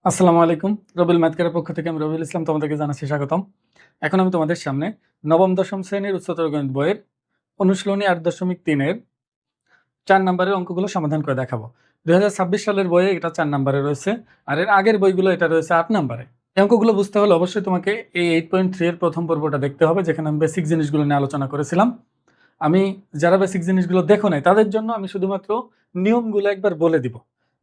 আসসালামু আলাইকুম। রবিল ম্যাথকের পক্ষ থেকে আমি রবিউল ইসলাম তোমাদেরকে জানাচ্ছি স্বাগতম। এখন আমি তোমাদের সামনে নবম দশম শ্রেণীর উচ্চতর গণিত বইয়ের অনুশীলনী ৮.৩ এর ৪ নম্বরের অঙ্কগুলো সমাধান করে দেখাবো। ২০২৬ সালের বইয়ে এটা ৪ নম্বরে রয়েছে, আর এর আগের বইগুলো এটা রয়েছে ৮ নম্বরে। এই অঙ্কগুলো বুঝতে হলে অবশ্যই তোমাকে এই 8.3 এর প্রথম পর্বটা দেখতে হবে, যেখানে আমি বেসিক জিনিসগুলো নিয়ে আলোচনা করেছিলাম। আমি যারা বেসিক জিনিসগুলো দেখো নাই তাদের জন্য আমি শুধুমাত্র নিয়মগুলো একবার বলে দিব।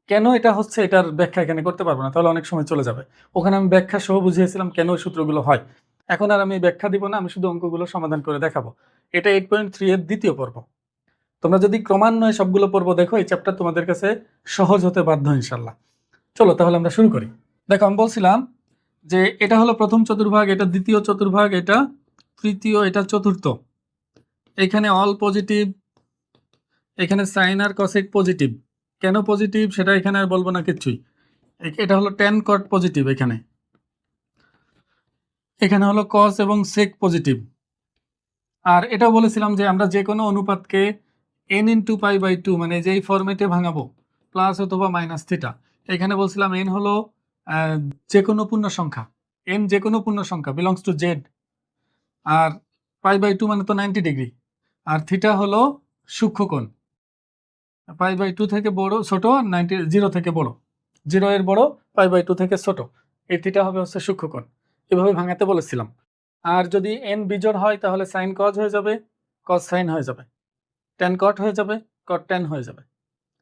কেন এটা হচ্ছে এটার ব্যাখ্যা এখানে করতে পারবো না, তাহলে অনেক সময় চলে যাবে। ওখানে আমি ব্যাখ্যা সহ বুঝিয়েছিলাম কেন ওই সূত্রগুলো হয়। এখন আর আমি ব্যাখ্যা দিব না, আমি শুধু অঙ্কগুলো সমাধান করে দেখাবো। এটা 8.3 এর দ্বিতীয় পর্ব। তোমরা যদি ক্রমান্বয়ে সবগুলো পর্ব দেখো, এই চ্যাপ্টার তোমাদের কাছে সহজ হতে বাধ্য ইনশাল্লাহ। চলো তাহলে আমরা শুরু করি। দেখো, আমি বলছিলাম যে এটা হলো প্রথম চতুর্ভাগ, এটা দ্বিতীয় চতুর্ভাগ, এটা তৃতীয়, এটা চতুর্থ। এখানে অল পজিটিভ, এখানে সাইন আর কসেক পজিটিভ। কেন পজিটিভ সেটা এখানে আর বলবো না কিচ্ছুই। এটা হলো ট্যান কট পজিটিভ, এখানে হলো কস এবং সেক পজিটিভ। আর এটাও বলেছিলাম যে আমরা যে কোনো অনুপাতকে n into pi by two, মানে যেই ফরম্যাটে ভাঙাবো, প্লাস অথবা মাইনাস থিটা। এখানে বলছিলাম n হলো যে কোনো পূর্ণ সংখ্যা, n যে কোনো পূর্ণ সংখ্যা বিলংস টু জেড। আর পাই বাই টু মানে তো 90 ডিগ্রি। আর থিটা হলো সূক্ষ্মকোণ, পাই বাই টু থেকে বড় ছোট, 90 জিরো থেকে বড়, জিরো এর বড়, পাই বাই টু থেকে ছোট। এই থিটা হবে হচ্ছে সূক্ষ্মকোণ। এভাবে ভাঙাতে বলেছিলাম। আর যদি এন বিজোড় হয় তাহলে সাইন কজ হয়ে যাবে, কজ সাইন হয়ে যাবে, ট্যান কট হয়ে যাবে, কট ট্যান হয়ে যাবে,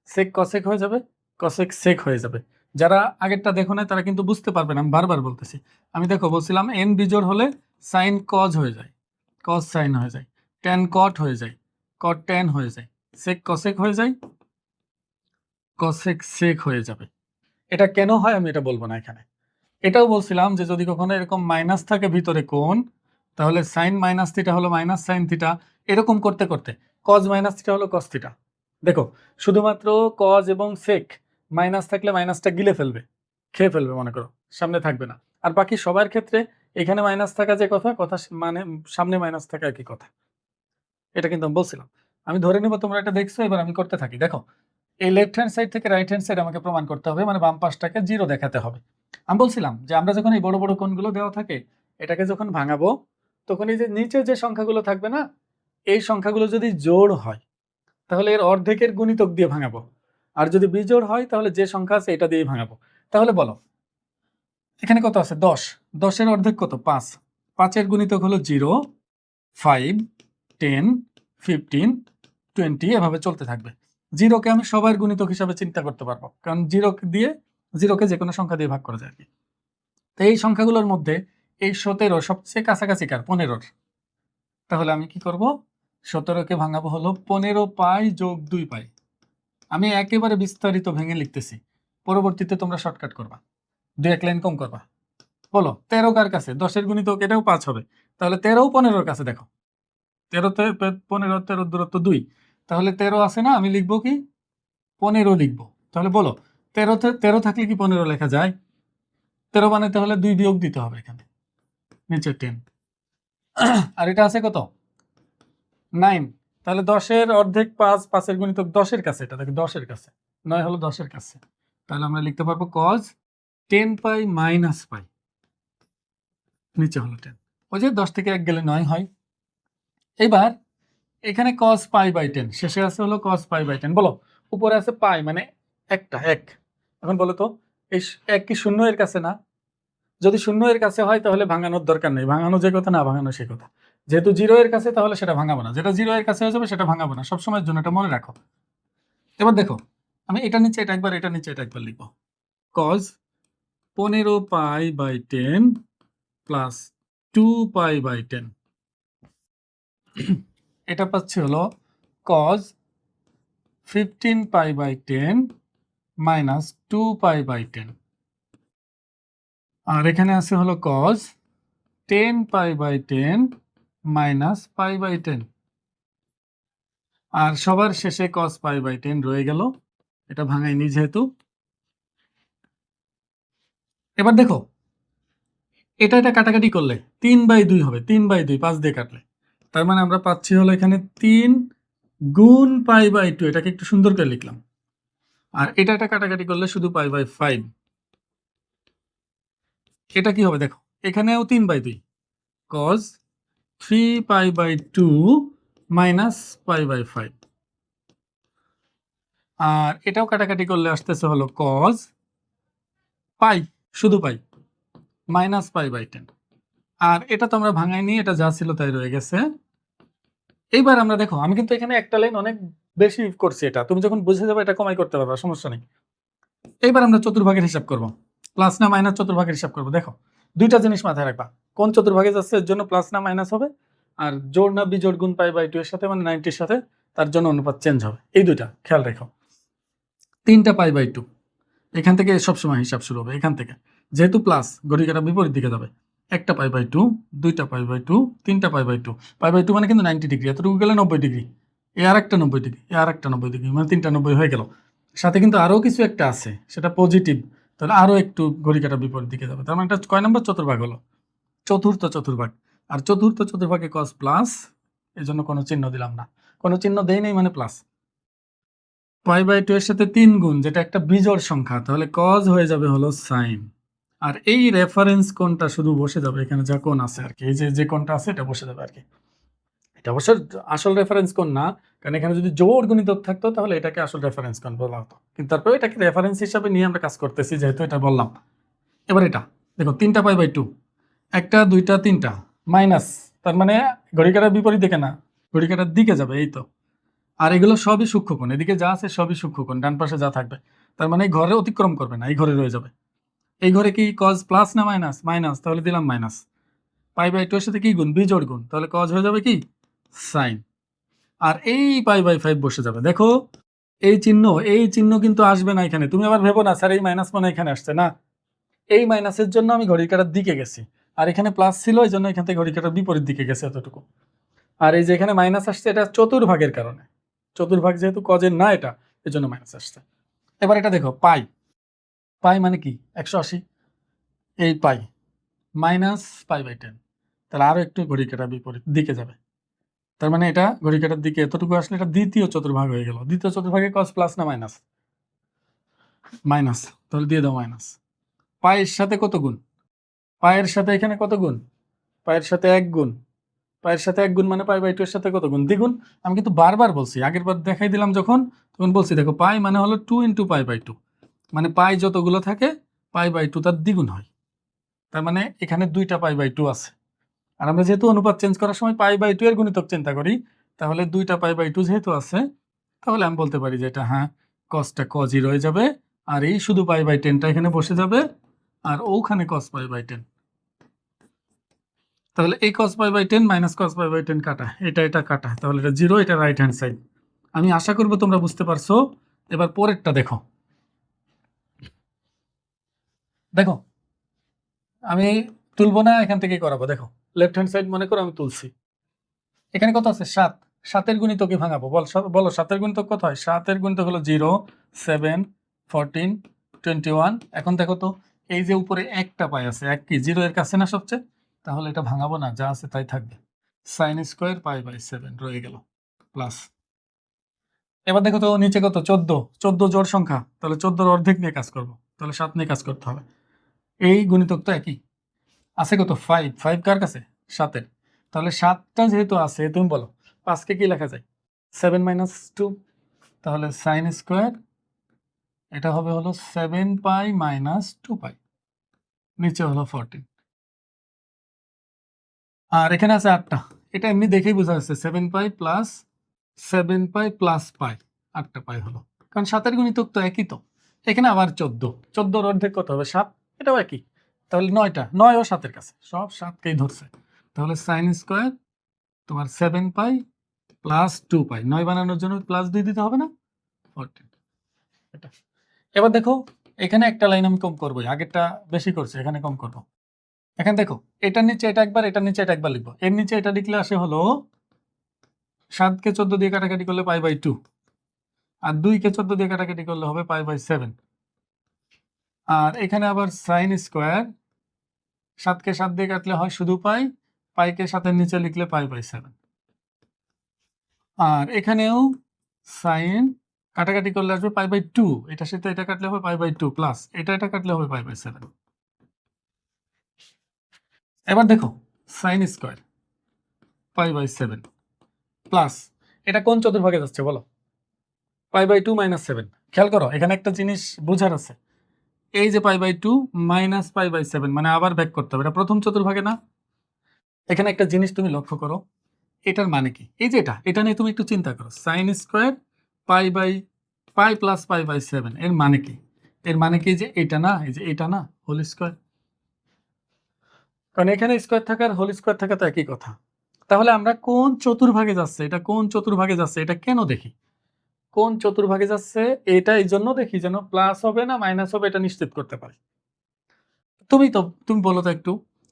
সেক কসেক হয়ে যাবে, কসেক সেক হয়ে যাবে। যারা আগেরটা দেখো না তারা কিন্তু বুঝতে পারবে না, আমি বারবার বলতেছি। আমি দেখো বলছিলাম এন বিজোড় হলে সাইন কজ হয়ে যায়, কজ সাইন হয়ে যায়, ট্যান কট হয়ে যায়, কট ট্যান হয়ে যায়, সেক কসেক হয়ে যায়, কসেক সেক হয়ে যাবে। এটা কেন হয় আমি এটা বলবো না এখানে। এটাও বলছিলাম যে যদি কখনো এরকম মাইনাস থাকে ভিতরে কোণ, তাহলে সাইন মাইনাস থিটা হলো মাইনাস সাইন থিটা, এরকম করতে করতে কজ মাইনাস থিটা হলো কস থিটা। দেখো, শুধুমাত্র কজ এবং সেক মাইনাস থাকলে মাইনাসটা গিলে ফেলবে, খেয়ে ফেলবে, মনে করো সামনে থাকবে না। আর বাকি সবার ক্ষেত্রে এখানে মাইনাস থাকা যে কথা কথা মানে সামনে মাইনাস থাকা একই কথা। এটা কিন্তু আমি বলছিলাম। আমি ধরে নেব তোমরা এটা দেখছো, এবার আমি করতে থাকি। দেখো, এই লেফট হ্যান্ড সাইড থেকে রাইট হ্যান্ড সাইড আমাকে প্রমাণ করতে হবে, মানে বাম পাশটাকে জিরো দেখাতে হবে। আমি বলছিলাম যে আমরা যখন এই বড় বড় কোণগুলো দেওয়া থাকে, এটাকে যখন ভাঙাবো, তখন এই যে নিচে যে সংখ্যাগুলো থাকবে না, এই সংখ্যাগুলো যদি জোড় হয় তাহলে এর অর্ধেকের গুণিতক দিয়ে ভাঙাবো, আর যদি বিজোড় হয় তাহলে যে সংখ্যা আছে এটা দিয়ে ভাঙাবো। তাহলে বলো, এখানে কত আছে? 10, 10-এর অর্ধেক কত? 5, 5-এর গুণিতক হলো 0, 5, 10, 15, 20, এভাবে চলতে থাকবে। জিরোকে আমি সবার গুণিতক হিসাবে চিন্তা করতে পারবো, কারণ জিরোকে যে কোনো সংখ্যা দিয়ে ভাগ করা যায়। তো এই সংখ্যাগুলোর মধ্যে এই 17 সবচেয়ে কাছাকাছি কার? 15-র। তাহলে আমি কি করব? 17-কে ভাঙাবো হলো 15 পাই যোগ 2 পাই। আমি একেবারে বিস্তারিত ভেঙে লিখতেছি, পরবর্তীতে তোমরা শর্টকাট করবা, 2-1 লাইন কম করবা। বলো 13 কার কাছে? 10-এর গুণিতক এটাও 5 হবে, তাহলে 13ও 15-র কাছে। দেখো 13-তে 15, 13 দূরত্ব 2, তাহলে 13 আছে না, আমি লিখবো কি? 15 লিখবো। তাহলে বলো 13 থাকলে কি 15 লেখা যায়? 13 বানাইতে হলে 2 বিয়োগ দিতে হবে এখানে, নিচে 10। আর এটা আছে কত? 9। তাহলে 10-এর অর্ধেক 5, 5-এর গুণিতক 10-এর কাছে, এটা দেখো 10-এর কাছে, 9 হলো 10-এর কাছে। তাহলে আমরা লিখতে পারবো cos 10 পাই মাইনাস পাই, নিচে হলো 10। ওই যে 10 থেকে 1 গেলে 9 হয়। এবার এখানে cos পাই বাই 10, শেষে আছে হলো cos পাই বাই 10। বলো, উপরে আছে পাই মানে একটা 1। এখন বলো তো এই 1 কি শূন্য এর কাছে না? যদি শূন্য এর কাছে হয় তাহলে ভাঙানোর দরকার নেই, ভাঙানো যে কথা না ভাঙানো সে কথা। যেহেতু 0 এর কাছে তাহলে সেটা ভাঙাবো না, যেটা 0 এর কাছে হয়ে যাবে সেটা ভাঙাবো না, সবসময়ের জন্য এটা মনে রাখো। এবার দেখো, আমি এটা নিচে এটা একবার, এটা নিচে এটা একবার লিখবো। cos 15 pi by 10 plus 2 pi by 10, এটা পাচ্ছি হলো cos 15 pi by 10 minus 2 pi by 10। আর এখানে আছে হলো cos 10 pi by 10 minus pi by 10। আর সবার শেষে cos পাই বাই 10 রয়ে গেল, এটা ভাঙাইনি যেহেতু। এবার দেখো, এটা কাটাকাটি করলে 3/2 হবে, 3/2 5 দিয়ে কাটলে। তার মানে আমরা পাচ্ছি হলো এখানে 3 গুণ পাই বাই 2, এটাকে একটু সুন্দর করে লিখলাম। আর এটা কাটাকাটি করলে শুধু পাই বাই 5। এটা কি হবে দেখো, এখানেও 3/2 cos 3π/2 মাইনাস π/5, আর এটাও কাটাকাটি করলে আসতেছে হলো cos পাই, শুধু পাই, মাইনাস π/10। আর এটা তো আমরা ভাঙাই নি, এটা যা ছিল তাই রয়ে গেছে। এইবার আমরা দেখো, আমি কিন্তু এখানে একটা লাইন অনেক বেশি করছি, এটা তুমি যখন বুঝে যাবে এটা কমাই করতে পারবা, সমস্যা নেই। এইবার আমরা চতুর্ভাগের হিসাব করব, প্লাস না মাইনাস চতুর্ভাগের হিসাব করব। দেখো দুইটা জিনিস মাথায় রাখবা, কোন চতুর্ভাগে যাচ্ছে এর জন্য প্লাস না মাইনাস হবে, আর জোড় না বিজোড় গুণ π/2 এর সাথে মানে 90 এর সাথে, তার জন্য অনুপাত চেঞ্জ হবে। এই দুইটা খেয়াল রেখো। 3টা π/2, এখান থেকে সবসময় হিসাব শুরু হবে, এখান থেকে যেহেতু প্লাস ঘড়ি কাঁটা বিপরীত দিকে যাবে। 1টা π/2, 2টা π/2, 3টা π/2, π/2 মানে কিন্তু 90 ডিগ্রি, এতটুকু গেলে 90 ডিগ্রি, এ আর একটা 90 ডিগ্রি, এ আর একটা 90 ডিগ্রি, মানে 3টা 90 হয়ে গেল। সাথে কিন্তু আরও কিছু একটা আছে, সেটা পজিটিভ, তাহলে আরও একটু ঘড়ি কাঁটা বিপরীত দিকে যাবে। তার মানে এটা কয় নম্বর চতুর্ভাগ হলো? চতুর্থ চতুর্ভাগ। আর চতুর্থ চতুর্ভাগে কস প্লাস, এই জন্য কোনো চিহ্ন দিলাম না, কোনো চিহ্ন দেই নেই মানে প্লাস। π/2 এর সাথে 3 গুণ, যেটা একটা বিজোড় সংখ্যা, তাহলে কজ হয়ে যাবে হলো সাইন। আর এই রেফারেন্স কোণটা শুধু বসে যাবে এখানে, যা কোণ আছে আর কি, এই যে কোণটা আছে এটা বসে যাবে আর কি। এটা অবশ্য আসল রেফারেন্স কোণ না, কারণ এখানে যদি জোড় গুণিতক থাকতো তাহলে এটাকে আসল রেফারেন্স কোণ বলা হতো, কিন্তু তারপরে এটাকে রেফারেন্স হিসাবে নিয়ে আমরা কাজ করতেছি, যেহেতু এটা বললাম। এবার এটা দেখো, 3টা π/2, 1টা 2টা 3টা মাইনাস, তার মানে ঘড়ি কাঁটার বিপরীত দিকে না, ঘড়ি কাঁটার দিকে যাবে, এই তো। আর এগুলো সবই সূক্ষ্মকোণ, এদিকে যা আছে সবই সূক্ষ্মকোণ, ডান পাশে যা থাকবে, তার মানে এই ঘরে অতিক্রম করবে না, এই ঘরে রয়ে যাবে। এই ঘরে কি কজ প্লাস না মাইনাস? মাইনাস, তাহলে দিলাম মাইনাস। π/2 এর সাথে কি গুণ? বিজোড় গুণ, তাহলে কজ হয়ে যাবে কি? সাইন। আর এই π/5 বসে যাবে। দেখো এই চিহ্ন কিন্তু আসবে না এখানে, তুমি আবার ভেবো না স্যার এই মাইনাস মানে এখানে আসছে না, এই মাইনাসের জন্য আমি ঘড়ির কাঁটার দিকে গেছি, আর এখানে প্লাস ছিল এই জন্য এখান থেকে ঘড়ির কাঁটার বিপরীত দিকে গেছে এতটুকু। আর এই যে এখানে মাইনাস আসছে, এটা চতুর্ভাগের কারণে, চতুর্ভাগ যেহেতু কজের না এটা, এই জন্য মাইনাস আসছে। এবার এটা দেখো, পাই, পাই মানে কি? 180, এই পাই মাইনাস π/10, তাহলে আরো একটু ঘড়ি কাঁটা বিপরীত দিকে যাবে, তার মানে এটা ঘড়ি কাঁটার দিকে এতটুকু আসলে এটা দ্বিতীয় চতুর্ভাগ হয়ে গেল। দ্বিতীয় চতুর্ভাগে কস প্লাস না মাইনাস? মাইনাস, তাহলে দিয়ে দাও মাইনাস। পায়ের সাথে কত গুণ? পায়ের সাথে এখানে কত গুণ? পায়ের সাথে 1 গুণ, পায়ের সাথে 1 গুণ মানে π/2 এর সাথে কত গুণ? দ্বিগুণ। আমি কিন্তু বারবার বলছি, আগের বার দেখাই দিলাম যখন, তখন বলছি দেখো পাই মানে হলো 2 × π/2, মানে পাই যতগুলো থাকে π/2 তার দ্বিগুণ হয়, তার মানে এখানে 2টা π/2 আছে। আর আমরা যেহেতু অনুপাত চেঞ্জ করার সময় π/2 এর গুণিতক চিন্তা করি, তাহলে 2টা π/2 যেহেতু আছে, তাহলে আমি বলতে পারি যে এটা হ্যাঁ কসটা কজই রয়ে যাবে, আর এই শুধু π/10টা এখানে বসে যাবে, আর ওখানে cos π/10। তাহলে এই cos π/10 মাইনাস cos π/10 কাটা, এটা কাটা, তাহলে এটা 0, এটা রাইট হ্যান্ড সাইড। আমি আশা করব তোমরা বুঝতে পারছো। এবার পরেরটা দেখো, দেখো আমি তুলবো না, এখান থেকেই করাবো। দেখো লেফট হ্যান্ড সাইড মনে করো আমি তুলছি, এখানে কত আছে? 7, 7-এর গুণিতকে ভাঙাবো, বলো 7-এর গুণিতক কত হয়? 7-এর গুণিতক হলো 0, 7, 14, 21। এখন দেখো তো, এই যে উপরে একটা পাই আছে, এক কি 0 এর কাছে না সবচেয়ে, তাহলে এটা ভাঙাবো না, যা আছে তাই থাকবে, sin স্কয়ার π/7 রয়ে গেল প্লাস। এবার দেখো তো নিচে কত? 14, 14 জোড় সংখ্যা, তাহলে 14-এর অর্ধেক নিয়ে কাজ করব, তাহলে 7 নিয়ে কাজ করতে হবে। এই গুণিতক তো একই আছে, কত? 5, 5 কার কাছে? 7-এর, তাহলে 7টা যেহেতু আছে, তুমি বলো 5কে কি লেখা যায়? 7 - 2, তাহলে sin স্কয়ার এটা হবে হলো 7π - 2π, নিচে হলো 14, আর এখানে আছে 8টা, এটা এমনি দেখেই বোঝা যাচ্ছে 7π প্লাস 7π প্লাস পাই, 8টা পাই হলো, কারণ 7-এর গুণিতক তো একই। তো এখানে আবার 14, 14-এর অর্ধেক কত হবে? 7, এটাও একই, তাহলে 9টা, 9 ও 7-এর কাছে, সব 7কেই ধরছে, তাহলে sin স্কয়ার তোমার 7π প্লাস 2π, 9 বানানোর জন্য প্লাস 2 দিতে হবে না? 14, এটা। এবার দেখো এখানে একটা লাইন আমি কম করবো, আগেরটা বেশি করছে, এখানে কম করব। এখানে দেখো এটার নিচে এটা একবার, এটার নিচে এটা একবার লিখবো, এর নিচে এটা লিখলে আসে হলো 7কে 14 দিয়ে কাটাকাটি করলে π/2, আর 2কে 14 দিয়ে কাটাকাটি করলে হবে π/7, আর এখানে আবার sin স্কয়ার 7কে 7 দিয়ে কাটলে হয় শুধু পাই, পাইকে 7-এর নিচে লিখলে π/7, আর এখানেও sin কাটাকাটি করলে আসবে π/2, এটার সাথে এটা কাটলে হবে π/2 প্লাস এটা কাটলে হবে π/7। এবার দেখো sine square pi by 7 plus এটা কোন চতুর্ভাগে যাচ্ছে বলো? Pi by 2 minus 7। খেয়াল করো এখানে একটা জিনিস বোঝার আছে, এই যে pi by 2 minus pi by 7 মানে আবার ব্যাক করতে হবে, এটা প্রথম চতুর্ভাগে না? এখানে একটা জিনিস তুমি লক্ষ্য করো, এটার মানে কি? এই যে এটা নিয়ে তুমি একটু চিন্তা করো, sine square pi by pi plus pi by 7 এর মানে কি? এর মানে কি যে এটা না, এই যে এটা না হোল স্কোয়ার, কারণ এখানে স্কোয়ার থাকার হোল স্কোয়ার থাকা তো একই কথা। তাহলে আমরা কোন চতুর্ভাগে যাচ্ছে, এটা কোন চতুর্ভাগে যাচ্ছে এটা কেন দেখি? কোন চতুর্ভাগে যাচ্ছে এটা এই জন্য দেখি যেন প্লাস হবে না মাইনাস হবে এটা নিশ্চিত করতে পারি। তুমি বলো তো একটু,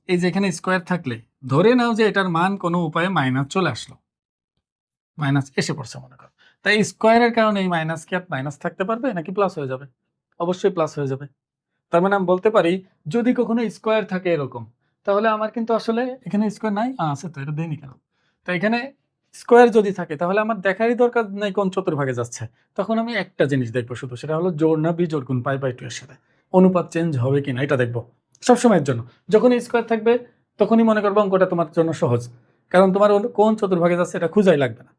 এই যে এখানে স্কোয়ার থাকলে ধরে নাও যে এটার মান কোনো উপায়ে মাইনাস চলে আসলো, মাইনাস এসে পড়ছে মনে করো, তাই স্কোয়ারের কারণে এই মাইনাস কি আর মাইনাস থাকতে পারবে নাকি প্লাস হয়ে যাবে? অবশ্যই প্লাস হয়ে যাবে। তার মানে আমি বলতে পারি যদি কখনো স্কোয়ার থাকে এরকম, তাহলে আমার কিন্তু আসলে এখানে স্কোয়ার নাই, আছে তো, এটা দেয়নি কেন? তো এখানে স্কোয়ার যদি থাকে তাহলে আমার দেখারই দরকার নাই কোন চতুর্ভাগে যাচ্ছে, তখন আমি একটা জিনিস দেখবো শুধু, সেটা হলো জোড় না বিজোড় গুণ পাই বাই 2 এর সাথে অনুপাত চেঞ্জ হবে কিনা এটা দেখবো সবসময়ের জন্য। যখনই স্কোয়ার থাকবে তখনই মনে করবো অঙ্কটা তোমার জন্য সহজ, কারণ তোমার কোন চতুর্ভাগে যাচ্ছে এটা খুঁজাই লাগবে না,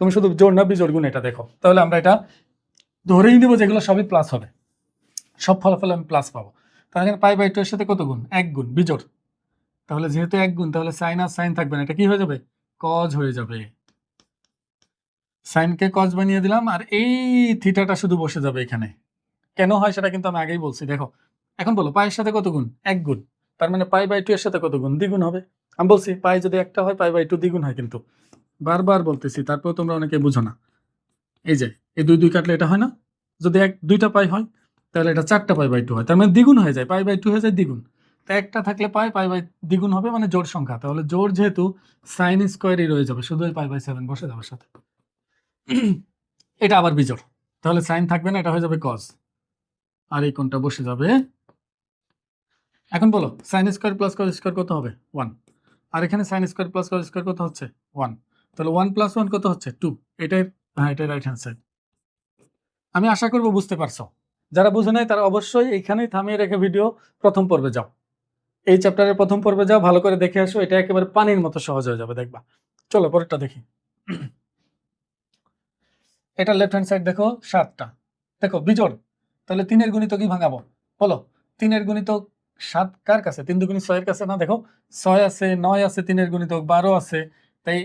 তুমি শুধু জোড় না বিজোড় গুণ এটা দেখো, তাহলে আমরা এটা ধরেই নিব যেগুলো সবই প্লাস হবে, সব ফলাফল আমি প্লাস পাবো। তাহলে এখানে পাই বাই 2 এর সাথে কত গুণ? 1 গুণ বিজোড়, তাহলে যেহেতু 1 গুণ তাহলে সাইন আর সাইন থাকবে না, এটা কি হয়ে যাবে? কজ হয়ে যাবে। সাইনকে কজ বানিয়ে দিলাম আর এই থিটাটা শুধু বসে যাবে এখানে। কেন হয় সেটা কিন্তু আমি আগেই বলছি, দেখো এখন বলো পাইয়ের সাথে কত গুণ? 1 গুণ, তার মানে পাই বাই 2 এর সাথে কত গুণ? দ্বিগুণ হবে। আমি বলছি পাই যদি একটা হয় পাই বাই 2 দ্বিগুণ হয়, কিন্তু বারবার বলতেছি তারপর তোমরা অনেকে বুঝো না। এই যে এই 2 2 কাটলে এটা হয় না, যদি দুইটা পাই হয় তাহলে এটা 4টা পাই বাই 2 হয়, তার মানে দ্বিগুণ হয়ে যায়, পাই বাই 2 হয়ে যায় দ্বিগুণ। তা একটা থাকলে পাই বাই দ্বিগুণ হবে মানে জোড় সংখ্যা, তাহলে জোড় যেহেতু সাইন স্কোয়ারই রয়ে যাবে, শুধু পাই বাই 7 বসে যাবে সাথে। এটা আবার বিজোড়, তাহলে সাইন থাকবে না, এটা হয়ে যাবে কজ, আর এই কোণটা বসে যাবে। এখন বলো sine square plus cos square কত হবে? 1। আর এখানে sine square plus cos square কত হচ্ছে? 1। তাহলে 1 প্লাস 1 কত হচ্ছে? 2। এটাই, হ্যাঁ এটাই রাইট হ্যান্ড সাইড। আমি আশা করব বুঝতে পারছো। যারা বুঝে নাই তারা অবশ্যই এইখানেই থামিয়ে রেখে ভিডিও প্রথম পর্বে যাও, এই চ্যাপ্টারের প্রথম পর্বে যাও, ভালো করে দেখে আসো, এটা একেবারে পানির মতো সহজ হয়ে যাবে দেখবা। চলো পরেরটা দেখি। এটা লেফট হ্যান্ড সাইড দেখো 7টা, দেখো বিজোড়, তাহলে 3-এর গুণিতকই ভাঙাবো। বলো 3-এর গুণিতক 7 কার কাছে? 3 দুগুণী 6 এর কাছে না? দেখো 6 আছে, 9 আছে, 3-এর গুণিতক 12 আছে, তাই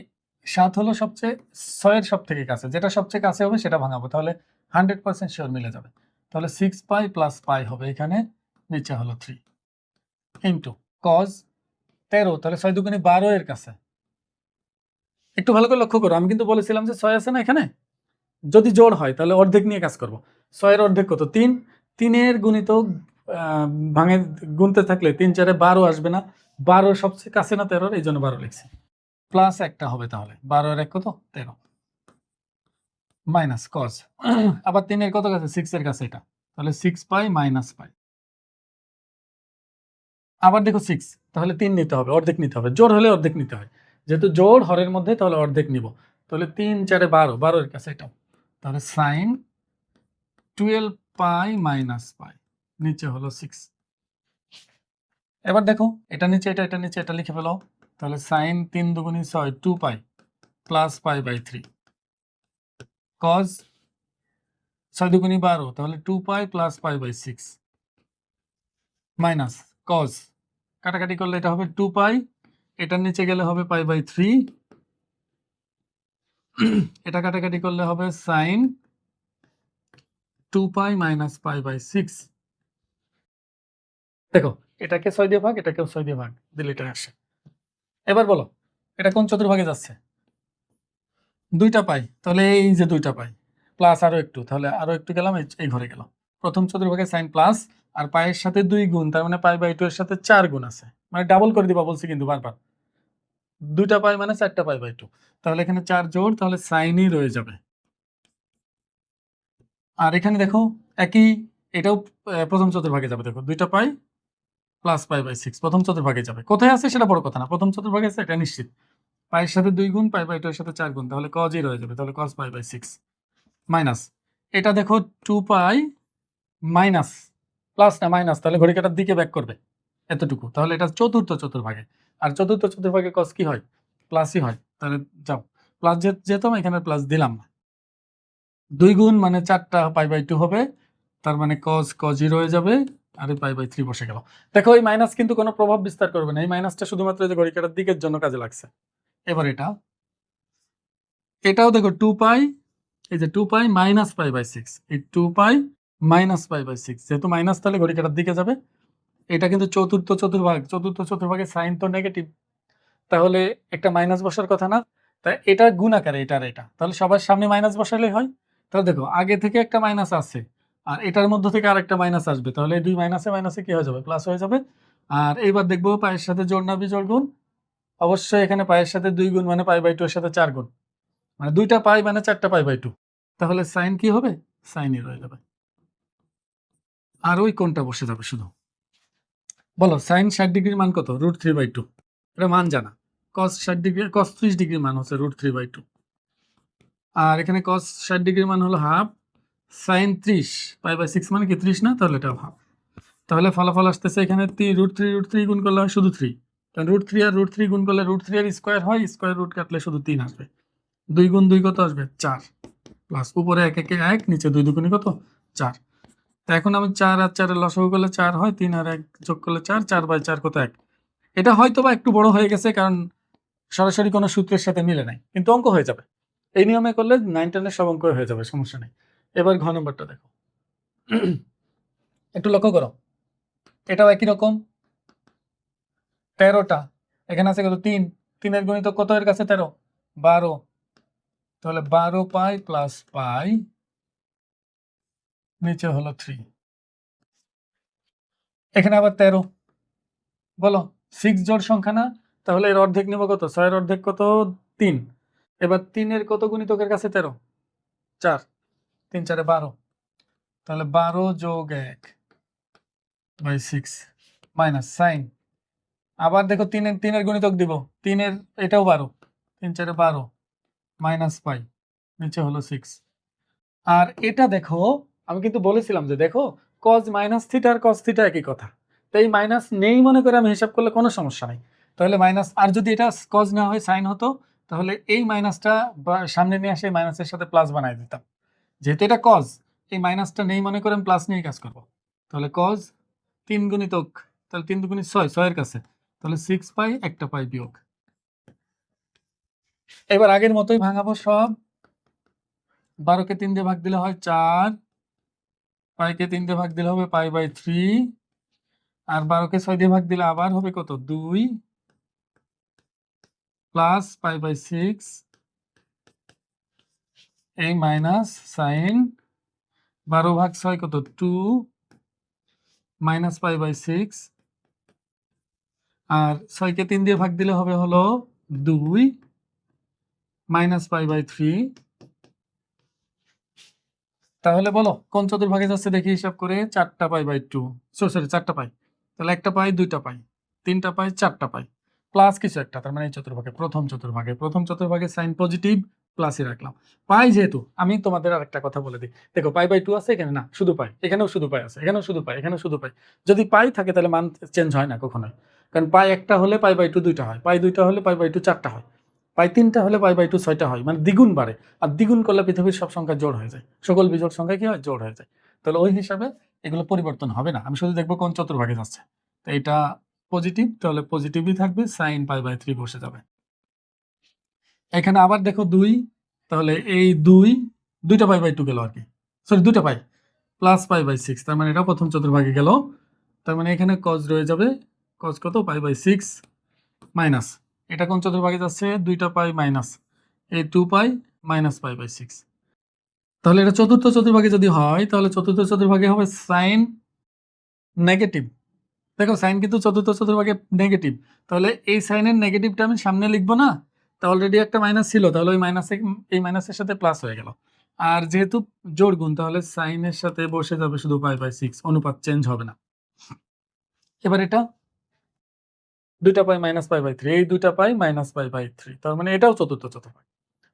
7 হলো সবচেয়ে 6-এর সব থেকে কাছে, যেটা সবচেয়ে কাছে হবে সেটা ভাঙাবো, তাহলে 100% শিওর মিলে যাবে। তাহলে 6 পাই প্লাস পাই হবে এখানে, নিচে হলো 3 ইন্টু কজ 13, তাহলে 6 দুগুণী 12 এর কাছে। একটু ভালো করে লক্ষ্য করো, আমি কিন্তু বলেছিলাম যে 6 আছে না এখানে, যদি জোড় হয় তাহলে অর্ধেক নিয়ে কাজ করব। 6-এর অর্ধেক কত? 3। 3-এর গুণিতক ভাঙে গুনতে থাকলে 3 4-এ 12 আসবে না, 12 সবচেয়ে কাছে না 13-এর, এই জন্য 12 লিখছি। প্লাস একটা হবে, তাহলে 12-এর 1 কত? 13 মাইনাস কজ, আবার 3-এর কত কাছে? 6-এর কাছে এটা, তাহলে 6 পাই মাইনাস পাই। আবার দেখো 6, তাহলে 3 নিতে হবে, অর্ধেক নিতে হবে, জোড় হলে অর্ধেক নিতে হয়, যেহেতু জোড় হরের মধ্যে তাহলে অর্ধেক নিব, তাহলে 3 4-এ 12, 12-এর কাছে এটা, তাহলে সাইন 12 পাই মাইনাস পাই, নিচে হলো 6। এবার দেখো এটা নিচে এটা নিচে এটা লিখে ফেলো, তাহলে সাইন 3 দুগুণী 6 2 pi plus pi by 3, cos 6 দুগুণী 12, তাহলে 2 pi plus pi by 6, minus cos কাটাকাটি করলে এটা হবে 2 পাই, এটার নিচে গেলে হবে পাই বাই 3, এটা কাটাকাটি করলে হবে sine 2 pi minus pi by 6। দেখো এটাকে 6 দিয়ে ভাগ, এটাকেও 6 দিয়ে ভাগ দিলে এটা আসে। এবার বলো এটা কোন চতুর্ভাগে যাচ্ছে? 2টা পাই, তাহলে এই যে 2টা পাই প্লাস আরো একটু, তাহলে আরো একটু গেলাম এই ঘরে গেলাম, প্রথম চতুর্ভাগে সাইন প্লাস, আর পায়ের সাথে 2 গুণ, তার মানে পাই বাই 2 এর সাথে 4 গুণ আছে, মানে ডাবল করে দিবা বলছি কিন্তু বারবার, 2টা পাই মানে 4টা পাই বাই 2, তাহলে এখানে 4 জোড়, তাহলে সাইনই রয়ে যাবে। আর এখানে দেখো একই, এটাও প্রথম চতুর্ভাগে যাবে, দেখো 2টা পাই প্লাস পাই বাই 6 প্রথম চতুর্ভাগে যাবে, কোথায় আছে সেটা বড় কথা না, প্রথম চতুর্ভাগে আছে এটা নিশ্চিত। পায়ের সাথে 2 গুণ, পাই বাই 2 এর সাথে 4 গুণ, তাহলে কজই রয়ে যাবে, তাহলে কজ পাই বাই 6 মাইনাস, এটা দেখো 2 পাই মাইনাস প্লাস না মাইনাস, তাহলে ঘড়ি কাটার দিকে ব্যাক করবে এতটুকু, তাহলে এটা চতুর্থ চতুর্ভাগে, আর চতুর্থ চতুর্ভাগে কস কি হয়? প্লাসই হয়। তাহলে যাও, প্লাস যেহেতু আমি এখানে প্লাস দিলাম না। 2 গুণ মানে 4টা π/2 হবে, তার মানে cos 0 হয়ে যাবে, আর এই π/3 বসে গেল। দেখো এই মাইনাস কিন্তু কোনো প্রভাব বিস্তার করবে না, এই মাইনাসটা শুধুমাত্র এই যে ঘড়ি কাঁটার দিকের জন্য কাজে লাগছে। এবার এটাও দেখো 2π, এই যে 2π মাইনাস π/6, এই 2π মাইনাস π/6, যেহেতু মাইনাস তাহলে ঘড়ি কাঁটার দিকে যাবে। এটা কিন্তু চতুর্থ চতুর্ভাগে সাইন তো নেগেটিভ, তাহলে একটা মাইনাস বসার কথা না? তাই এটা গুণ আকারে এটা আর এটা, তাহলে সবার সামনে মাইনাস বসালেই হয়। তাহলে দেখো আগে থেকে একটা মাইনাস আছে, আর এটার মধ্য থেকে আরেকটা মাইনাস আসবে, তাহলে এই দুই মাইনাসে মাইনাসে কি হয়ে যাবে? প্লাস হয়ে যাবে। আর এইবার দেখবো পায়ের সাথে জোড় না বিজোড় গুণ। অবশ্যই এখানে পায়ের সাথে 2 গুণ মানে π/2 এর সাথে 4 গুণ, মানে 2টা পাই মানে 4টা π/2, তাহলে সাইন কি হবে? সাইনই রয়ে যাবে, আর ওই কোণটা বসে যাবে শুধু। বলো সাইন 60 ডিগ্রির মান কত? √3/2, এটা মান জানা। cos 60 ডিগ্রি, cos 30 ডিগ্রির মান হচ্ছে √3/2, আর এখানে cos 60 ডিগ্রির মান হলো হাফ, সাইন 30 π/6 মানে কি 30 না? তাহলে এটা হাফ। তাহলে ফলাফল আসতেছে এখানে √3 গুণ করলে হয় শুধু 3, কারণ √3 আর √3 গুণ করলে √3 এর স্কোয়ার হয়, স্কোয়ার রুট কাটলে শুধু 3 আসবে। 2 গুণ 2 কত আসবে? 4, প্লাস উপরে 1 1 1, নিচে 2 2 কত? 4। তো এখন আমি 4 আর 4 এর লসাগু করলে 4 হয়, 3 আর 1 যোগ করলে 4, 4/4 কত? 1। এটা হয়তো বা একটু বড় হয়ে গেছে, কারণ সরাসরি কোনো সূত্রের সাথে মিলে নাই, কিন্তু অঙ্ক হয়ে যাবে। এই নিয়মে করলে 9 10 সব অঙ্ক হয়ে যাবে, সমস্যা নেই। এবার ঘ নম্বরটা দেখো, একটু লক্ষ্য করো, এটাও একই রকম। 13টা, এখানে আছে কত? 3, 3 গণিত কত এর কাছে? 13, 12, তাহলে 12π প্লাস π, নিচে হলো 3, এখানে আবার 13। বলো 6 জোড় সংখ্যা না? তাহলে এর অর্ধেক নেব কত? 6 এর অর্ধেক কত? 3। এবার 3 এর কত গুণিতকের কাছে? 13, 4, 3 4 12, তাহলে 12 যোগ 1/6 মাইনাস সাইন। আবার দেখো 3 এর গুণিতক দিব, 3 এর এটাও 12, 3 4 12 মাইনাস পাই, নিচে হলো 6। আর এটা দেখো, আমি কিন্তু বলেছিলাম যে দেখো cos -θ আর cos θ একই কথা, তো এই মাইনাস নেই মনে করে আমি হিসাব করলে কোনো সমস্যা নাই। তাহলে মাইনাস, আর যদি এটা cos না হয় সাইন হতো, তাহলে এই মাইনাসটা সামনে নিয়ে আসে মাইনাসের সাথে প্লাস বানাই দিতাম। যেহেতু এটা cos, এই মাইনাসটা নেই মনে করে আমি প্লাস নিয়ে কাজ করব। তাহলে cos 3 গুণিতক, তাহলে 3 দুগুণে 6, 6 এর কাছে, তাহলে 6π, একটা পাই বিয়োগ। এবার আগের মতোই ভাঙাবো সব। 12কে 3 দিয়ে ভাগ দিলে হয় 4, পাইকে 3 দিয়ে ভাগ দিলে হবে π/3, আর 12কে 6 দিয়ে ভাগ দিলে আবার হবে কত? 2 প্লাস π/6, এই মাইনাস সাইন 12/6 কত? 2 মাইনাস π/6, আর 6কে 3 দিয়ে ভাগ দিলে হবে হলো 2 মাইনাস π/3। তাহলে বলো কোন চতুর্ভাগে যাচ্ছে দেখি হিসাব করে? 4টা π/2, সরি 4টা পাই, তাহলে একটা পাই, 2টা পাই, 3টা পাই, 4টা পাই, প্লাস কিছু একটা, তার মানে এই চতুর্ভাগে প্রথম চতুর্ভাগে সাইন পজিটিভ, প্লাসই রাখলাম। পাই যেহেতু, আমি তোমাদের আরেকটা কথা বলে দিই, দেখো π/2 আছে এখানে, না শুধু পাই, এখানেও শুধু পাই আছে, এখানেও শুধু পাই, এখানেও শুধু পাই। যদি পাই থাকে তাহলে মান চেঞ্জ হয় না কখনোই, কারণ পাই একটা হলে π/2 2টা হয়, পাই 2টা হলে π/2 4টা হয়, পাই 3টা হলে π/2 6টা হয়, মানে দ্বিগুণ বাড়ে। আর দ্বিগুণ করলে পৃথিবীর সব সংখ্যা জোড় হয়ে যায়, সকল বিজোড় সংখ্যা কি হয়? জোড় হয়ে যায়। তাহলে ওই হিসাবে এগুলো পরিবর্তন হবে না, আমি শুধু দেখবো কোন চতুর্ভাগে যাচ্ছে। তো এটা পজিটিভ, তাহলে পজিটিভই থাকবে, সাইন π/3 বসে যাবে। এখানে আবার দেখো 2, তাহলে এই 2টা π/2 গেল আর কি, সরি 2টা পাই, প্লাস π/6, তার মানে এটা প্রথম চতুর্ভাগে গেল। তার মানে এখানে cos রয়ে যাবে, cos কত? π/6 মাইনাস, এটা কোন চতুর্ভাগে যাচ্ছে? 2টা পাই মাইনাস এই 2π মাইনাস π/6। তাহলে এটা চতুর্থ চতুর্ভাগে যদি হয়, তাহলে চতুর্থ চতুর্ভাগে হবে সাইন নেগেটিভ। দেখো সাইন কিন্তু চতুর্থ চতুর্ভাগে নেগেটিভ, তাহলে এই সাইনের নেগেটিভটা আমি সামনে লিখবো না, তা অলরেডি একটা মাইনাস ছিল, তাহলে ওই মাইনাসে, এই মাইনাসের সাথে প্লাস হয়ে গেল। আর যেহেতু জোড় গুণ, তাহলে সাইনের সাথে বসে যাবে শুধু π/6, অনুপাত চেঞ্জ হবে না। এবার এটা 2টা পাই মাইনাস π/3, এই 2টা পাই মাইনাস π/3, তার মানে এটাও চতুর্থ চতুর্ভাগ।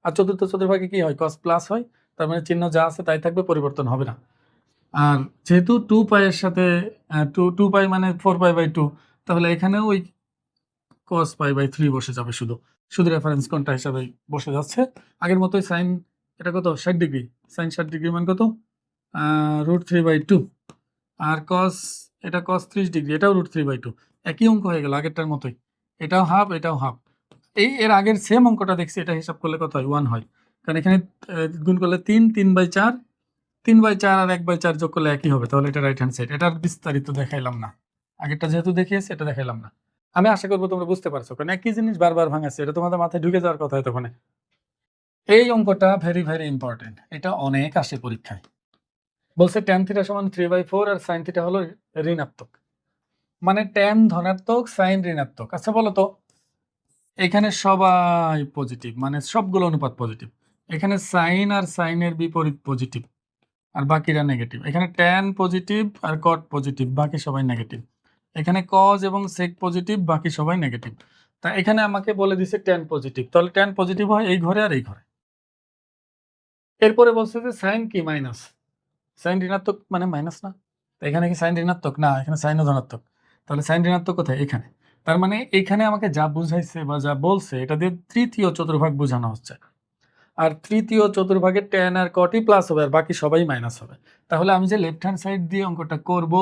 আর চতুর্থ চতুর্ভাগে কি হয়? cos প্লাস হয়, তার মানে চিহ্ন যা আছে তাই থাকবে, পরিবর্তন হবে না। আর যেহেতু 2π এর সাথে 2π মানে 4π/2, তাহলে এখানেও ওই cos পাই বাই 3 বসে যাবে, শুধু শুধু রেফারেন্স কোণটা হিসাবে বসে যাচ্ছে। আগের মতোই সাইন, এটা কত 60 ডিগ্রি, সাইন 60 ডিগ্রি মান কত √3/2, আর cos এটা cos 30 ডিগ্রি, এটাও √3/2, একই অঙ্ক হয়ে গেল আগেরটার মতোই, এটাও হাফ এটাও হাফ। এর আগের সেম অঙ্কটা দেখছি, এটা হিসাব করলে কত হয় 1 হয়, কারণ এখানে গুণ করলে 3/4, 3/4 আর 1/4 যোগ করলে একই হবে, তাহলে এটা রাইট হ্যান্ড সাইড। এটার বিস্তারিত দেখাইলাম না, আগেরটা যেহেতু দেখিয়েছি এটা দেখাইলাম না। আমি আশা করবো তোমরা বুঝতে পারছো, কারণ একই জিনিস বারবার ভাঙাচ্ছে, এটা তোমাদের মাথায় ঢুকে যাওয়ার কথা তখন। এই অঙ্কটা ভেরি ভেরি ইম্পর্টেন্ট, এটা অনেক আসে পরীক্ষায়। বলছে tan থিটা সমান 3/4 আর sin থিটা হলো ঋণাত্মক, মানে tan ধনাত্মক sin ঋণাত্মক। আচ্ছা বলো তো, এখানে সবাই পজিটিভ, মানে সবগুলো অনুপাত পজিটিভ, এখানে সাইন আর সাইনের বিপরীত পজিটিভ আর বাকিরা নেগেটিভ, এখানে tan পজিটিভ আর cot পজিটিভ, বাকি সবাই নেগেটিভ, এখানে cos এবং sec পজিটিভ, বাকি সবাই নেগেটিভ। তা এখানে আমাকে বলে দিছে tan পজিটিভ, তাহলে tan পজিটিভ হয় এই ঘরে আর এই ঘরে। এরপরে বলছে যে সাইন কি মাইনাস, সাইন ঋণাত্মক মানে মাইনাস না, তো এখানে কি সাইন ঋণাত্মক না, এখানে সাইনও ধনাত্মক, তাহলে সাইন ঋণাত্মক কোথায় এখানে। তার মানে এখানে আমাকে যা বুঝাইছে বা যা বলছে এটা দিয়ে তৃতীয় চতুর্ভাগ বোঝানো হচ্ছে, আর তৃতীয় চতুর্ভাগের tan আর cotই প্লাস হবে আর বাকি সবাই মাইনাস হবে। তাহলে আমি যে লেফট হ্যান্ড সাইড দিয়ে অঙ্কটা করব,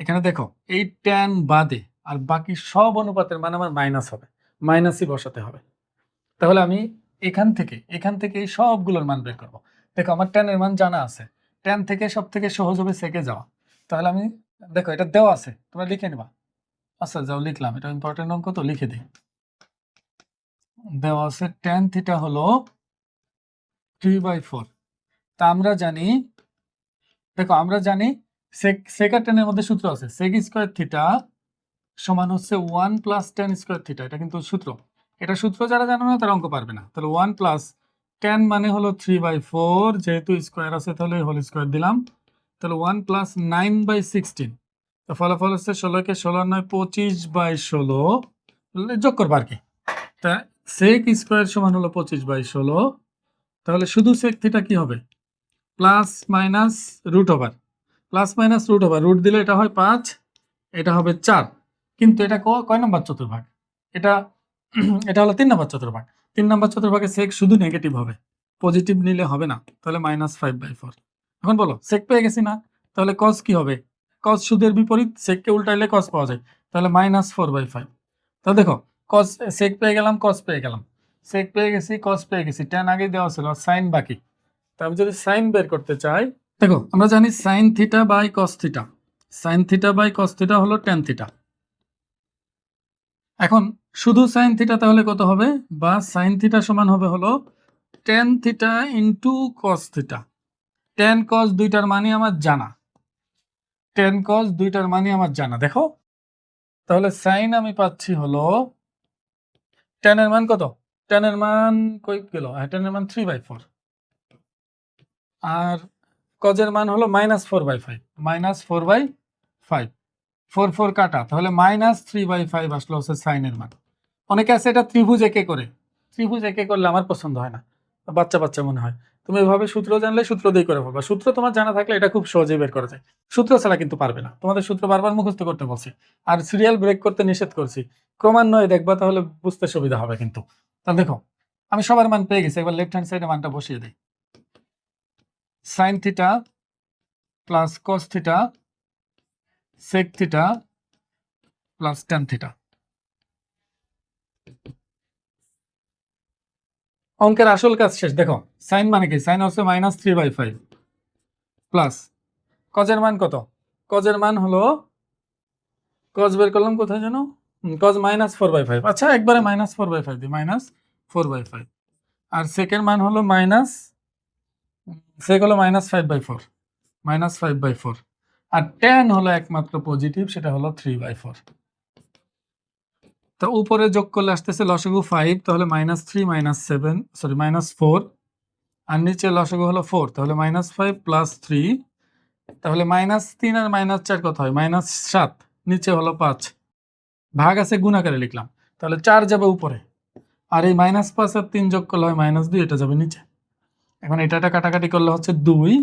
এখানে দেখো এই tan বাদে আর বাকি সব অনুপাতের মান আমার মাইনাস হবে, মাইনাসই বসাতে হবে। তাহলে আমি এখান থেকে এই সবগুলোর মান বের করবো। দেখো আমার tan এর মান জানা আছে, tan থেকে সব থেকে সহজ হবে সেকে যাওয়া, তাহলে আমি দেখো এটা দেওয়া আছে, তোমরা লিখে নিবা। আচ্ছা যাও লিখলাম, এটা ইম্পর্টেন্ট অঙ্ক তো লিখে দিই। দেওয়া আছে tan থিটা হলো 3/4। তা আমরা জানি, দেখো আমরা জানি সেক আর tan এর মধ্যে সূত্র আছে, sec স্কয়ার থিটা সমান হচ্ছে 1 + tan স্কয়ার থিটা, এটা কিন্তু সূত্র। এটা সূত্র যারা জানো না তারা অঙ্ক পারবে না। তাহলে 1 + tan মানে হলো 3/4, যেহেতু স্কয়ার আছে তাহলে হোল স্কয়ার দিলাম, তাহলে 1 + 9/16, তো ফলাফল হচ্ছে 16 কে 16 9 25/16, যোগ করবো আর কি। তা sec স্কয়ার সমান হলো 25/16, তাহলে শুধু sec থিটা কি হবে plus minus root over, plus minus root over, root দিলে এটা হয় 5, এটা হবে 4, কিন্তু এটা কয় নম্বর চতুর্ভাগ, এটা এটা হলো 3 নম্বর চতুর্ভাগ, 3 নম্বর চতুর্ভাগে সেক শুধু নেগেটিভ হবে, পজিটিভ নিলে হবে না, তাহলে -5/4। এখন বলো সেক পেয়ে গেছি না, তাহলে cos কি হবে, cos সুদের বিপরীত, সেককে উল্টাইলে cos পাওয়া যায়, তাহলে -4/5। তাহলে দেখো cos সেক পেয়ে গেলাম, cos পেয়ে গেলাম, সেক পেয়ে গেছি, cos পেয়ে গেছি, tan আগে দেওয়া ছিল, sin বাকি। তা আমি যদি sin বের করতে চাই, দেখো আমরা জানি sin theta by cos theta, sin theta by cos theta হলো tan থিটা। এখন শুধু sin থিটা তাহলে কত হবে, বা sin থিটা সমান হবে হলো tan theta into cos theta. tan cos দুইটার মানই আমার জানা, tan cos দুইটার মানই আমার জানা। দেখো তাহলে sin আমি পাচ্ছি হলো tan এর মান কত, tan এর মান কই গেল, tan এর মান 3/4, আর cos এর মান হলো -4/5, -4/5, 4 কাটা, তাহলে -3/5 আসলো হচ্ছে সাইন এর মান। অনেকে আছে এটা ত্রিভুজ একে করে, ত্রিভুজ একে করলে আমার পছন্দ হয় না, বাচ্চা বাচ্চা মনে হয়। তুমি এভাবে সূত্র জানলে সূত্র দিয়ে করে ফেলবা, সূত্র তোমার জানা থাকলে এটা খুব সহজেই বের করা যায়, সূত্র ছাড়া কিন্তু পারবে না, তোমাদের সূত্র বারবার মুখস্থ করতে বলছি, আর সিরিয়াল ব্রেক করতে নিষেধ করছি, ক্রমান্বয়ে দেখবা তাহলে বুঝতে সুবিধা হবে কিন্তু। তাহলে দেখো আমি সবার মান পেয়ে গেছি, এবার লেফট হ্যান্ড সাইডে মানটা বসিয়ে দিই, sine theta plus cos theta sec theta plus tan theta. অঙ্কের আসল কাজ শেষ। দেখো সাইন মানে কি, সাইন হচ্ছে -3/5 প্লাস কজের মান কত, কজের মান হলো, কজ বের করলাম কোথায় যেন, কজ -4/5, আচ্ছা একবারে -4/5 দিই, -4/5, আর সেকের মান হলো সেক হলো -5/4, -5/4, আর tan হলো একমাত্র পজিটিভ, সেটা হলো 3/4। তো উপরে যোগ করলে আসতেছে লসাগু 5, তাহলে -3 -7 সরি -4, আর নিচে লসাগু হলো 4, তাহলে -5 + 3, তাহলে -3 আর -4 কত হয়, -7, নিচে হলো 5, ভাগ আছে গুণ আকারে লিখলাম, তাহলে 4 যাবে উপরে, আর এই -5 আর 3 যোগ করলে হয় -2, এটা যাবে নিচে। এখন এটা কাটাকাটি করলে হচ্ছে 2,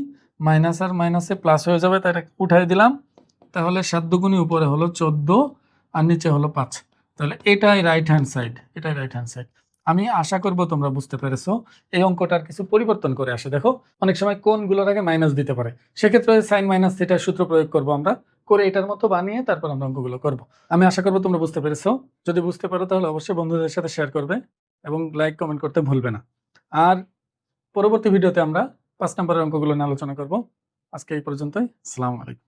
মাইনাস আর মাইনাসে প্লাস হয়ে যাবে, তাই এটা উঠাই দিলাম, তাহলে 7 দুগুণী উপরে হলো 14 আর নিচে হলো 5, তাহলে এটাই রাইট হ্যান্ড সাইড, এটাই রাইট হ্যান্ড সাইড। আমি আশা করব তোমরা বুঝতে পেরেছো। এই অঙ্কটার কিছু পরিবর্তন করে আসে, দেখো অনেক সময় কোণগুলোর আগে মাইনাস দিতে পারে, সেক্ষেত্রে সাইন মাইনাস থিটার সূত্র প্রয়োগ করব আমরা, করে এটার মতো বানিয়ে তারপর আমরা অঙ্কগুলো করব। আমি আশা করব তোমরা বুঝতে পেরেছো। যদি বুঝতে পারো তাহলে অবশ্যই বন্ধুদের সাথে শেয়ার করবে এবং লাইক কমেন্ট করতে ভুলবে না। আর পরবর্তী ভিডিওতে আমরা 5 নম্বরের অঙ্কগুলো নিয়ে আলোচনা করব। আজকে এই পর্যন্তই। আসসালামু আলাইকুম।